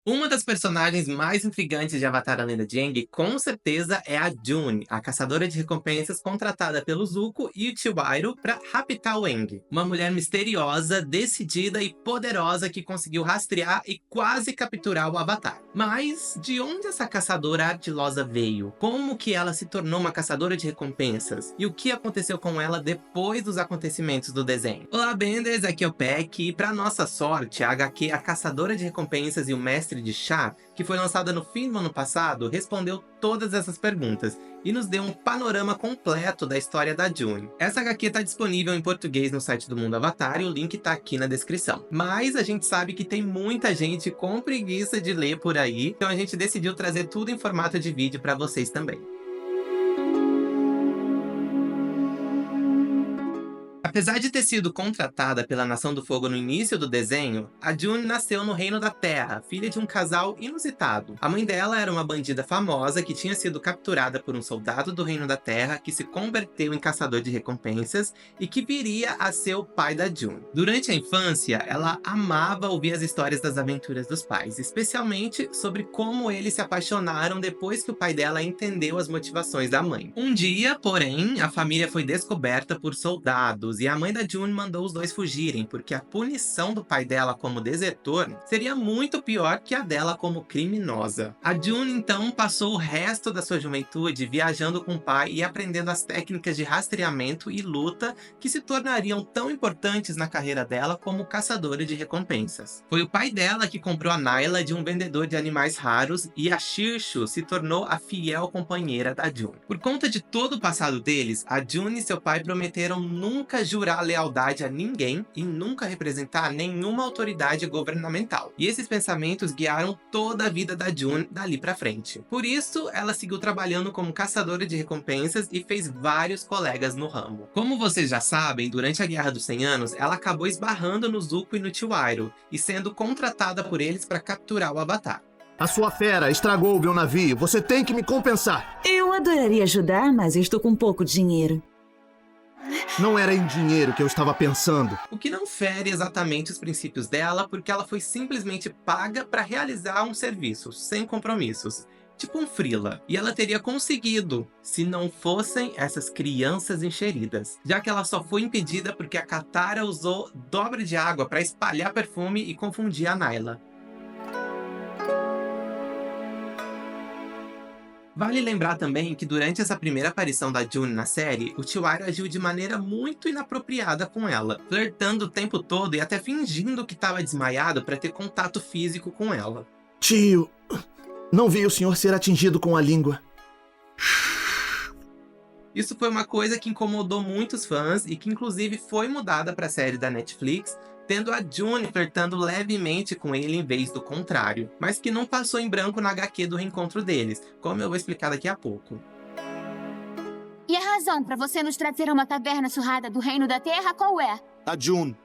Uma das personagens mais intrigantes de Avatar: A Lenda de Aang, com certeza, é a June, a caçadora de recompensas contratada pelo Zuko e o Chiweiro para raptar o Aang. Uma mulher misteriosa, decidida e poderosa que conseguiu rastrear e quase capturar o Avatar. Mas de onde essa caçadora ardilosa veio? Como que ela se tornou uma caçadora de recompensas? E o que aconteceu com ela depois dos acontecimentos do desenho? Olá, Benders, aqui é o Peck, e para nossa sorte, a HQ A Caçadora de Recompensas e o Mestre de Chá, que foi lançada no fim do ano passado, respondeu todas essas perguntas e nos deu um panorama completo da história da June. Essa HQ está disponível em português no site do Mundo Avatar e o link está aqui na descrição. Mas a gente sabe que tem muita gente com preguiça de ler por aí, então a gente decidiu trazer tudo em formato de vídeo para vocês também. Apesar de ter sido contratada pela Nação do Fogo no início do desenho, a June nasceu no Reino da Terra, filha de um casal inusitado. A mãe dela era uma bandida famosa que tinha sido capturada por um soldado do Reino da Terra que se converteu em caçador de recompensas e que viria a ser o pai da June. Durante a infância, ela amava ouvir as histórias das aventuras dos pais, especialmente sobre como eles se apaixonaram depois que o pai dela entendeu as motivações da mãe. Um dia, porém, a família foi descoberta por soldados e a mãe da June mandou os dois fugirem, porque a punição do pai dela como desertor seria muito pior que a dela como criminosa. A June, então, passou o resto da sua juventude viajando com o pai e aprendendo as técnicas de rastreamento e luta que se tornariam tão importantes na carreira dela como caçadora de recompensas. Foi o pai dela que comprou a Nayla de um vendedor de animais raros e a Shirshu se tornou a fiel companheira da June. Por conta de todo o passado deles, a June e seu pai prometeram nunca jurar lealdade a ninguém e nunca representar nenhuma autoridade governamental. E esses pensamentos guiaram toda a vida da June dali pra frente. Por isso, ela seguiu trabalhando como caçadora de recompensas e fez vários colegas no ramo. Como vocês já sabem, durante a Guerra dos 100 Anos, ela acabou esbarrando no Zuko e no Chiweiro, e sendo contratada por eles para capturar o Avatar. A sua fera estragou o meu navio. Você tem que me compensar. Eu adoraria ajudar, mas eu estou com pouco dinheiro. Não era em dinheiro que eu estava pensando. O que não fere exatamente os princípios dela, porque ela foi simplesmente paga para realizar um serviço, sem compromissos. Tipo um freela. E ela teria conseguido, se não fossem essas crianças encheridas. Já que ela só foi impedida porque a Katara usou dobra de água para espalhar perfume e confundir a Nayla. Vale lembrar também que durante essa primeira aparição da June na série, o Chiweiro agiu de maneira muito inapropriada com ela, flertando o tempo todo e até fingindo que estava desmaiado para ter contato físico com ela. Tio, não vi o senhor ser atingido com a língua. Isso foi uma coisa que incomodou muitos fãs e que inclusive foi mudada para a série da Netflix, tendo a June flertando levemente com ele em vez do contrário, mas que não passou em branco na HQ do reencontro deles, como eu vou explicar daqui a pouco. E a razão para você nos trazer a uma taverna surrada do Reino da Terra qual é? A June.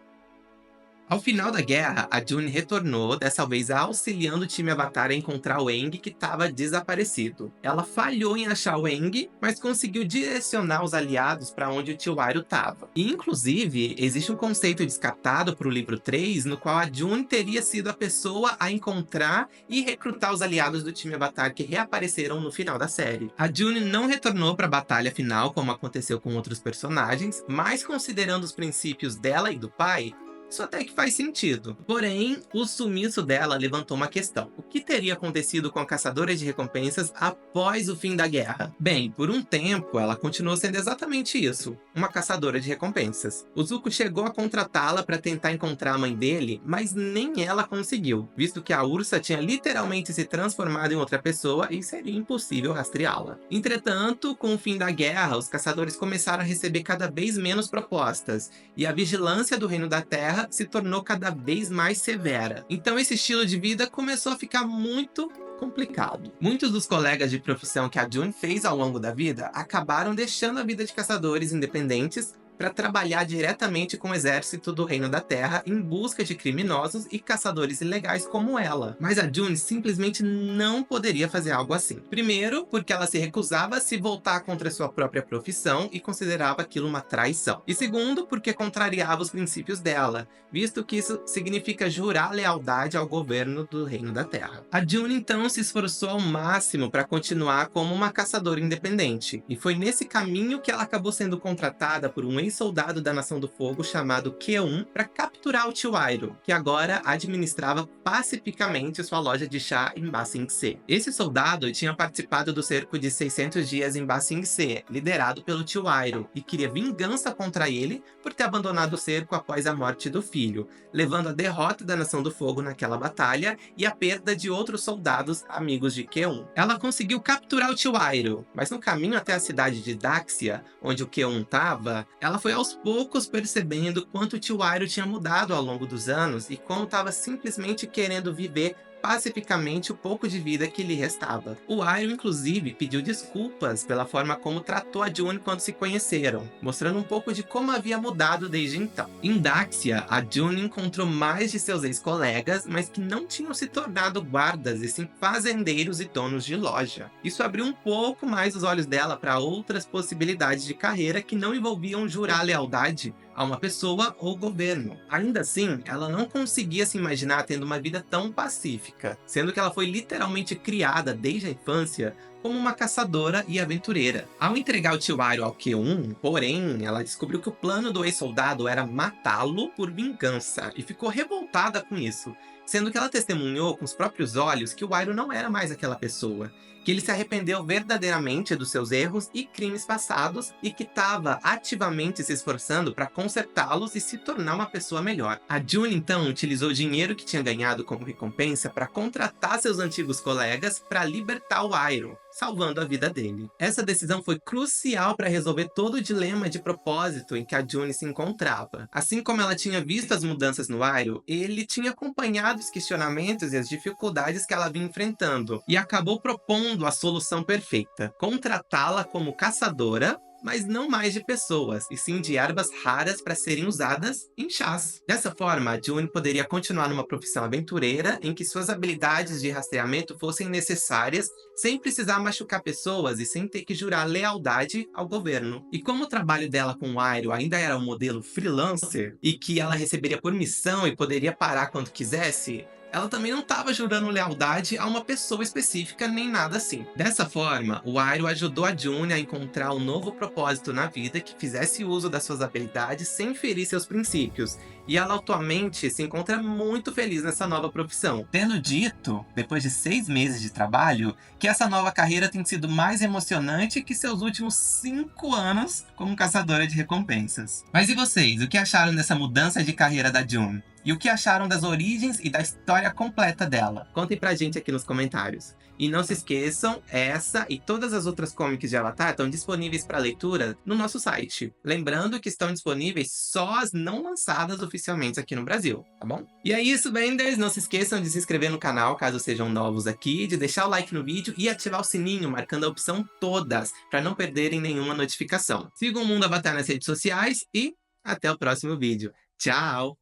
Ao final da guerra, a June retornou, dessa vez auxiliando o time Avatar a encontrar o Aang, que estava desaparecido. Ela falhou em achar o Aang, mas conseguiu direcionar os aliados para onde o Chiweiro estava. E, inclusive, existe um conceito descartado para o livro 3, no qual a June teria sido a pessoa a encontrar e recrutar os aliados do time Avatar que reapareceram no final da série. A June não retornou para a batalha final, como aconteceu com outros personagens, mas considerando os princípios dela e do pai, isso até que faz sentido. Porém, o sumiço dela levantou uma questão. O que teria acontecido com a caçadora de recompensas após o fim da guerra? Bem, por um tempo, ela continuou sendo exatamente isso, uma caçadora de recompensas. O Zuko chegou a contratá-la para tentar encontrar a mãe dele, mas nem ela conseguiu, visto que a Ursa tinha literalmente se transformado em outra pessoa e seria impossível rastreá-la. Entretanto, com o fim da guerra, os caçadores começaram a receber cada vez menos propostas, e a vigilância do Reino da Terra se tornou cada vez mais severa. Então esse estilo de vida começou a ficar muito complicado. Muitos dos colegas de profissão que a June fez ao longo da vida acabaram deixando a vida de caçadores independentes para trabalhar diretamente com o exército do Reino da Terra em busca de criminosos e caçadores ilegais como ela. Mas a June simplesmente não poderia fazer algo assim. Primeiro, porque ela se recusava a se voltar contra sua própria profissão e considerava aquilo uma traição. E segundo, porque contrariava os princípios dela, visto que isso significa jurar lealdade ao governo do Reino da Terra. A June então se esforçou ao máximo para continuar como uma caçadora independente, e foi nesse caminho que ela acabou sendo contratada por um ex-soldado da Nação do Fogo chamado Keun para capturar o Chiwiro, que agora administrava pacificamente sua loja de chá em Ba Sing Se. Esse soldado tinha participado do cerco de 600 dias em Ba Sing Se, liderado pelo Chiwiro, e queria vingança contra ele por ter abandonado o cerco após a morte do filho, levando à derrota da Nação do Fogo naquela batalha e a perda de outros soldados amigos de Keun. Ela conseguiu capturar o Chiwiro, mas no caminho até a cidade de Daxia, onde o Keun estava, ela foi aos poucos percebendo quanto o Chiwiro tinha mudado ao longo dos anos e como estava simplesmente querendo viver pacificamente o pouco de vida que lhe restava. O Iroh, inclusive, pediu desculpas pela forma como tratou a June quando se conheceram, mostrando um pouco de como havia mudado desde então. Em Daxia, a June encontrou mais de seus ex-colegas, mas que não tinham se tornado guardas e sim fazendeiros e donos de loja. Isso abriu um pouco mais os olhos dela para outras possibilidades de carreira que não envolviam jurar lealdade a uma pessoa ou governo. Ainda assim, ela não conseguia se imaginar tendo uma vida tão pacífica, sendo que ela foi literalmente criada desde a infância como uma caçadora e aventureira. Ao entregar o Chiwiro ao Keun, porém, ela descobriu que o plano do ex-soldado era matá-lo por vingança, e ficou revoltada com isso, sendo que ela testemunhou com os próprios olhos que o Iroh não era mais aquela pessoa, que ele se arrependeu verdadeiramente dos seus erros e crimes passados e que estava ativamente se esforçando para consertá-los e se tornar uma pessoa melhor. A June então utilizou o dinheiro que tinha ganhado como recompensa para contratar seus antigos colegas para libertar o Iroh, salvando a vida dele. Essa decisão foi crucial para resolver todo o dilema de propósito em que a June se encontrava. Assim como ela tinha visto as mudanças no Iroh, ele tinha acompanhado os questionamentos e as dificuldades que ela vinha enfrentando, e acabou propondo a solução perfeita: contratá-la como caçadora, mas não mais de pessoas, e sim de ervas raras para serem usadas em chás. Dessa forma, a June poderia continuar numa profissão aventureira em que suas habilidades de rastreamento fossem necessárias, sem precisar machucar pessoas e sem ter que jurar lealdade ao governo. E como o trabalho dela com o Iroh ainda era um modelo freelancer, e que ela receberia por missão e poderia parar quando quisesse, ela também não estava jurando lealdade a uma pessoa específica nem nada assim. Dessa forma, o Iroh ajudou a June a encontrar um novo propósito na vida que fizesse uso das suas habilidades sem ferir seus princípios, e ela atualmente se encontra muito feliz nessa nova profissão, tendo dito, depois de 6 meses de trabalho, que essa nova carreira tem sido mais emocionante que seus últimos 5 anos como caçadora de recompensas. Mas e vocês, o que acharam dessa mudança de carreira da June? E o que acharam das origens e da história completa dela? Contem pra gente aqui nos comentários. E não se esqueçam, essa e todas as outras comics de Avatar estão disponíveis para leitura no nosso site. Lembrando que estão disponíveis só as não lançadas oficialmente aqui no Brasil, tá bom? E é isso, Benders! Não se esqueçam de se inscrever no canal, caso sejam novos aqui, de deixar o like no vídeo e ativar o sininho, marcando a opção todas, para não perderem nenhuma notificação. Sigam o Mundo Avatar nas redes sociais e até o próximo vídeo. Tchau!